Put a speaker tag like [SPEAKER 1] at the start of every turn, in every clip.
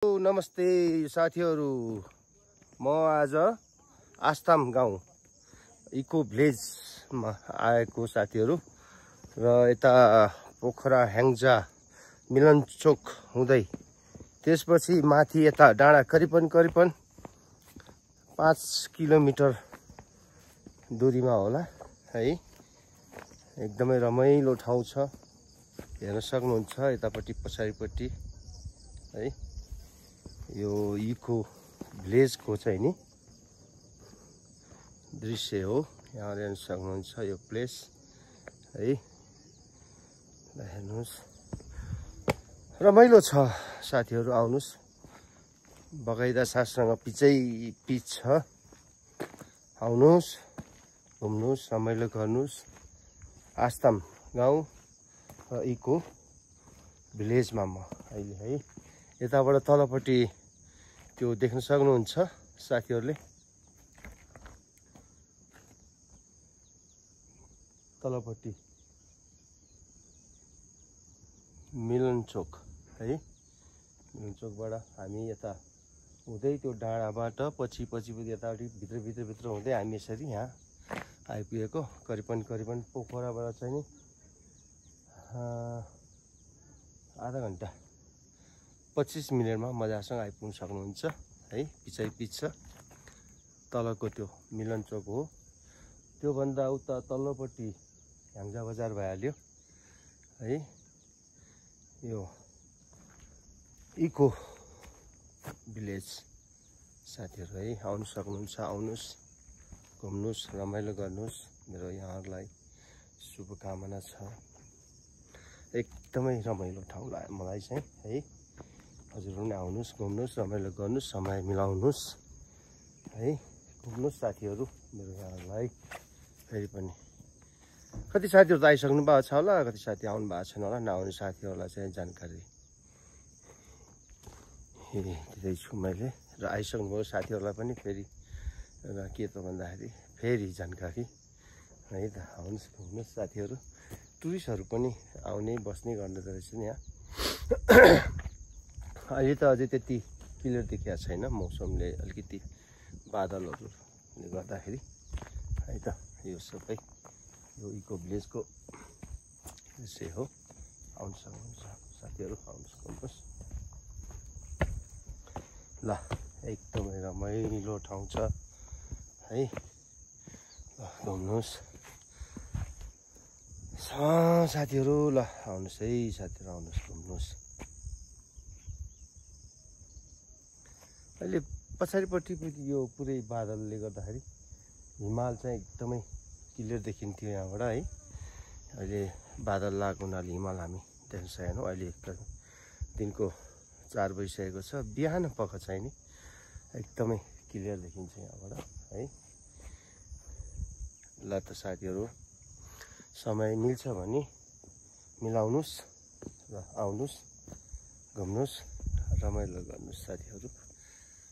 [SPEAKER 1] नमस्ते साथीहरू, म आज आस्ताम गाउँ इको भिलेजमा आएको साथीहरू र यता पोखरा ह्याङ्जा मिलनचोक हुँदै त्यसपछि माथि यता डाँडा करिबन 5 किलोमिटर दूरीमा होला है। एकदमै रमाइलो ठाउँ छ, हेर्न सक्नुहुन्छ यतापट्टि पछाडिपट्टि है। यो इको भिलेजको चाहिँ नि दृश्य हो, यहाँ हेर्न सक्नुहुन्छ यो प्लेस है। हेर्नुहोस् रमाइलो छ साथीहरू, आउनुहोस्। बगैँचा साससँग पिच छ, आउनुहोस् घुम्नुहोस् रमाइलो गर्नुहोस्। आस्ताम गाउँ र इको भिलेजमा म अहिले है। यताबाट तलपट्टि त्यो देख्न सक्नुहुन्छ साथीहरूले, तलपट्टि मिलनचोक है। मिलनचोकबाट हामी यता हुँदै त्यो डाँडाबाट पछि यतापट्टि भित्र हुँदै हामी यसरी यहाँ आइपुगेको। करिबन पोखराबाट चाहिँ नि आधा घन्टा 25 मिनटमा मजासँग आइपुग्न सक्नुहुन्छ है। पिच छ, तलको त्यो मिलनचोक हो। त्योभन्दा उता तल्लोपट्टि ह्याङ्जा बजार भइहाल्यो है। यो इको भिलेज साथीहरू है, आउनु सक्नुहुन्छ। आउनुहोस्, घुम्नुहोस्, रमाइलो गर्नुहोस्। मेरो यहाँहरूलाई शुभकामना छ। एकदमै रमाइलो ठाउँ लाग्यो मलाई चाहिँ है। हजुर पनि आउनुहोस्, घुम्नुहोस्, रमाइलो गर्नुहोस्, समय मिलाउनुहोस् है। घुम्नुहोस् साथीहरू, मेरो यहाँहरूलाई फेरि पनि। कति साथीहरू त आइसक्नु भएको छ होला, कति साथी आउनु भएको छैन होला। नआउने साथीहरूलाई चाहिँ जानकारी दिँदैछु मैले, र आइसक्नुभयो साथीहरूलाई पनि फेरि के त भन्दाखेरि फेरि जानकारी है त। आउनुहोस्, घुम्नुहोस् साथीहरू। टुरिस्टहरू पनि आउने बस्ने गर्दो रहेछ नि यहाँ। अहिले त अझै त्यति क्लियर देखिएको छैन, मौसमले अलिकति बादलहरूले गर्दाखेरि है त। यो सबै यो इको भिलेजको विषय हो। आउनु सक्नुहुन्छ साथीहरू, आउनुहोस्, घुम्नुहोस् ल। एकदमै रमाइलो ठाउँ छ है, घुम्नुहोस् साथीहरू। ल आउनुहोस् है साथीहरू, आउनुहोस्, घुम्नुहोस्। अहिले पछाडिपट्टि यो पुरै बादलले गर्दाखेरि हिमाल चाहिँ एकदमै क्लियर देखिन्थ्यो यहाँबाट है। अहिले बादल लागेको हुनाले हिमाल हामी देख्न सकेनौँ। अहिले दिनको 4 बजिसकेको छ, बिहान पख चाहिँ नि एकदमै क्लियर देखिन्छ यहाँबाट है। ल त साथीहरू, समय मिल्छ भने मिलाउनुहोस् र आउनुहोस्, घुम्नुहोस्, रमाइलो गर्नुहोस् साथीहरू।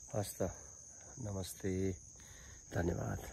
[SPEAKER 1] हस् त, नमस्ते, धन्यवाद।